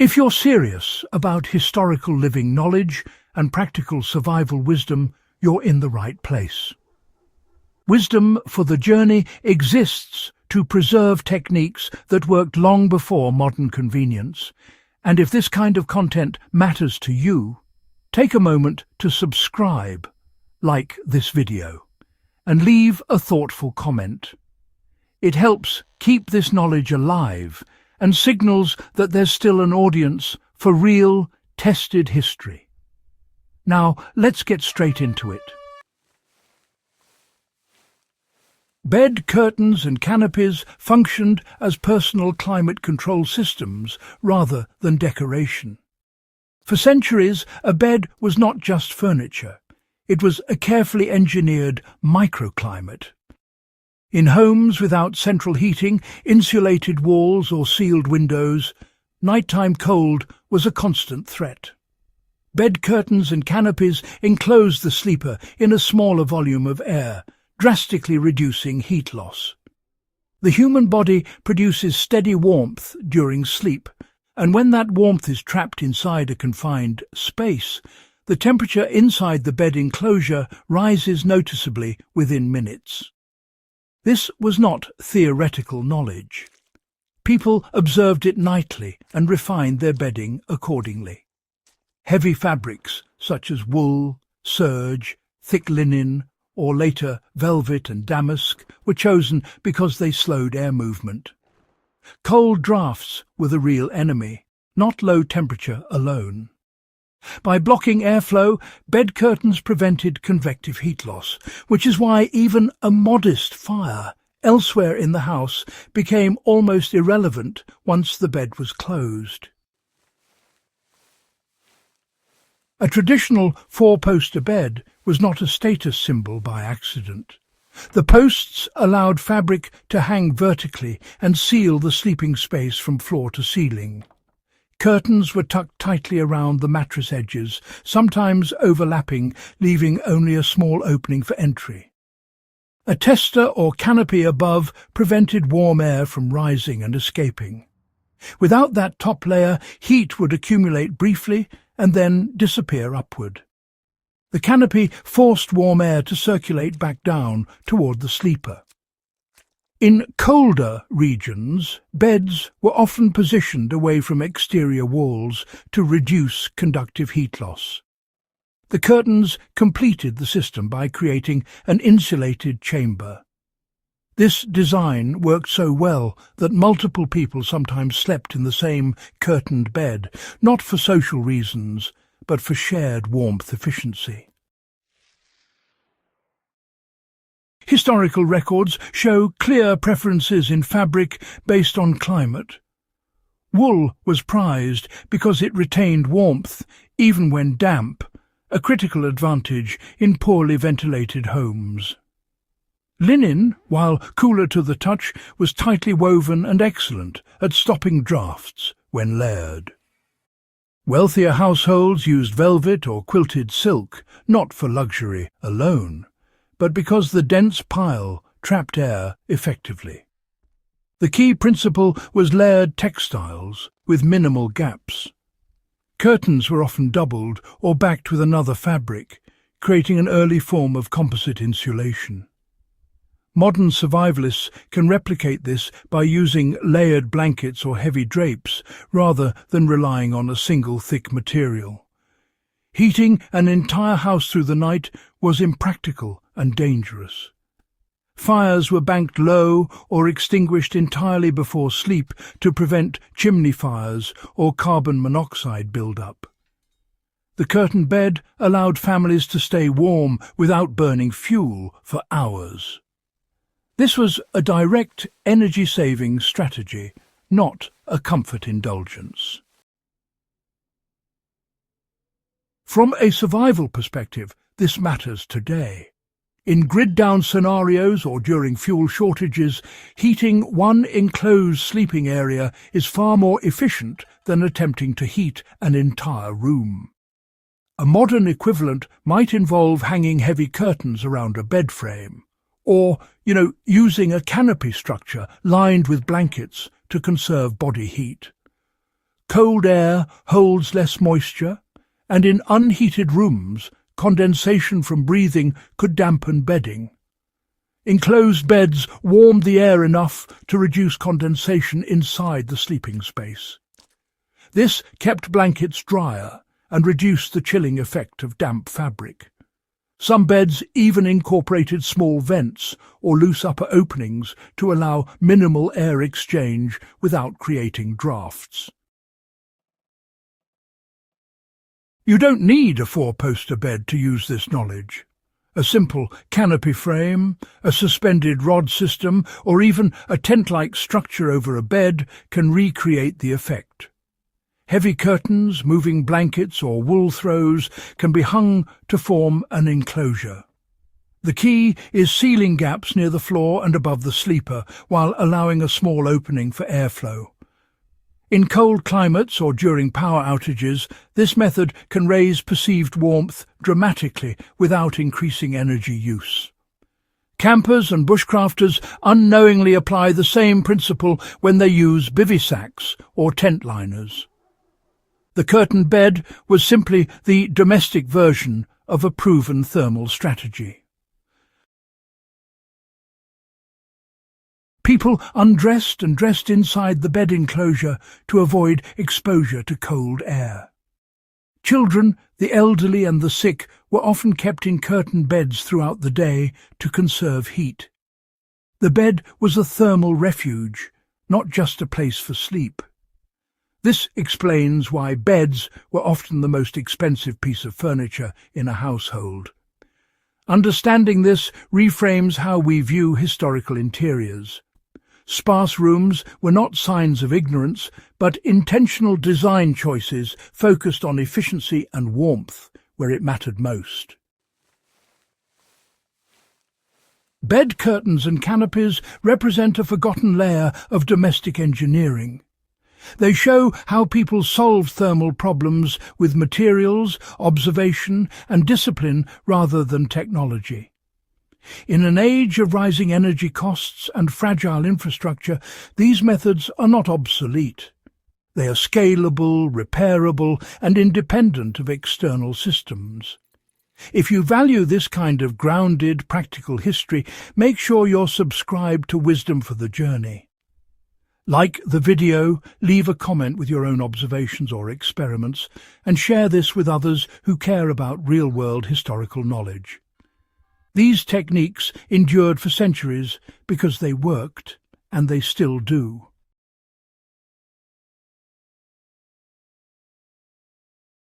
If you're serious about historical living knowledge and practical survival wisdom, you're in the right place. Wisdom for the Journey exists to preserve techniques that worked long before modern convenience. And if this kind of content matters to you, take a moment to subscribe, like this video, and leave a thoughtful comment. It helps keep this knowledge alive and signals that there's still an audience for real, tested history. Now, let's get straight into it. Bed curtains and canopies functioned as personal climate control systems rather than decoration. For centuries, a bed was not just furniture. It was a carefully engineered microclimate. In homes without central heating, insulated walls or sealed windows, nighttime cold was a constant threat. Bed curtains and canopies enclosed the sleeper in a smaller volume of air, drastically reducing heat loss. The human body produces steady warmth during sleep, and when that warmth is trapped inside a confined space, the temperature inside the bed enclosure rises noticeably within minutes. This was not theoretical knowledge. People observed it nightly and refined their bedding accordingly. Heavy fabrics such as wool, serge, thick linen, or later velvet and damask were chosen because they slowed air movement. Cold drafts were the real enemy, not low temperature alone. By blocking airflow, bed curtains prevented convective heat loss, which is why even a modest fire elsewhere in the house became almost irrelevant once the bed was closed. A traditional four-poster bed was not a status symbol by accident. The posts allowed fabric to hang vertically and seal the sleeping space from floor to ceiling. Curtains were tucked tightly around the mattress edges, sometimes overlapping, leaving only a small opening for entry. A tester or canopy above prevented warm air from rising and escaping. Without that top layer, heat would accumulate briefly and then disappear upward. The canopy forced warm air to circulate back down toward the sleeper. In colder regions, beds were often positioned away from exterior walls to reduce conductive heat loss. The curtains completed the system by creating an insulated chamber. This design worked so well that multiple people sometimes slept in the same curtained bed, not for social reasons, but for shared warmth efficiency. Historical records show clear preferences in fabric based on climate. Wool was prized because it retained warmth even when damp, a critical advantage in poorly ventilated homes. Linen, while cooler to the touch, was tightly woven and excellent at stopping drafts when layered. Wealthier households used velvet or quilted silk, not for luxury alone, but because the dense pile trapped air effectively. The key principle was layered textiles with minimal gaps. Curtains were often doubled or backed with another fabric, creating an early form of composite insulation. Modern survivalists can replicate this by using layered blankets or heavy drapes rather than relying on a single thick material. Heating an entire house through the night was impractical and dangerous. Fires were banked low or extinguished entirely before sleep to prevent chimney fires or carbon monoxide build-up. The curtained bed allowed families to stay warm without burning fuel for hours. This was a direct energy-saving strategy, not a comfort indulgence. From a survival perspective, this matters today. In grid-down scenarios or during fuel shortages, heating one enclosed sleeping area is far more efficient than attempting to heat an entire room. A modern equivalent might involve hanging heavy curtains around a bed frame, or, using a canopy structure lined with blankets to conserve body heat. Cold air holds less moisture, and in unheated rooms, condensation from breathing could dampen bedding. Enclosed beds warmed the air enough to reduce condensation inside the sleeping space. This kept blankets drier and reduced the chilling effect of damp fabric. Some beds even incorporated small vents or loose upper openings to allow minimal air exchange without creating drafts. You don't need a four-poster bed to use this knowledge. A simple canopy frame, a suspended rod system, or even a tent-like structure over a bed can recreate the effect. Heavy curtains, moving blankets or wool throws can be hung to form an enclosure. The key is sealing gaps near the floor and above the sleeper while allowing a small opening for airflow. In cold climates or during power outages, this method can raise perceived warmth dramatically without increasing energy use. Campers and bushcrafters unknowingly apply the same principle when they use bivy sacks or tent liners. The curtain bed was simply the domestic version of a proven thermal strategy. People undressed and dressed inside the bed enclosure to avoid exposure to cold air. Children, the elderly and the sick were often kept in curtained beds throughout the day to conserve heat. The bed was a thermal refuge, not just a place for sleep. This explains why beds were often the most expensive piece of furniture in a household. Understanding this reframes how we view historical interiors. Sparse rooms were not signs of ignorance, but intentional design choices focused on efficiency and warmth where it mattered most. Bed curtains and canopies represent a forgotten layer of domestic engineering. They show how people solved thermal problems with materials, observation, and discipline rather than technology. In an age of rising energy costs and fragile infrastructure, these methods are not obsolete. They are scalable, repairable, and independent of external systems. If you value this kind of grounded, practical history, make sure you're subscribed to Wisdom for the Journey. Like the video, leave a comment with your own observations or experiments, and share this with others who care about real-world historical knowledge. These techniques endured for centuries because they worked, and they still do.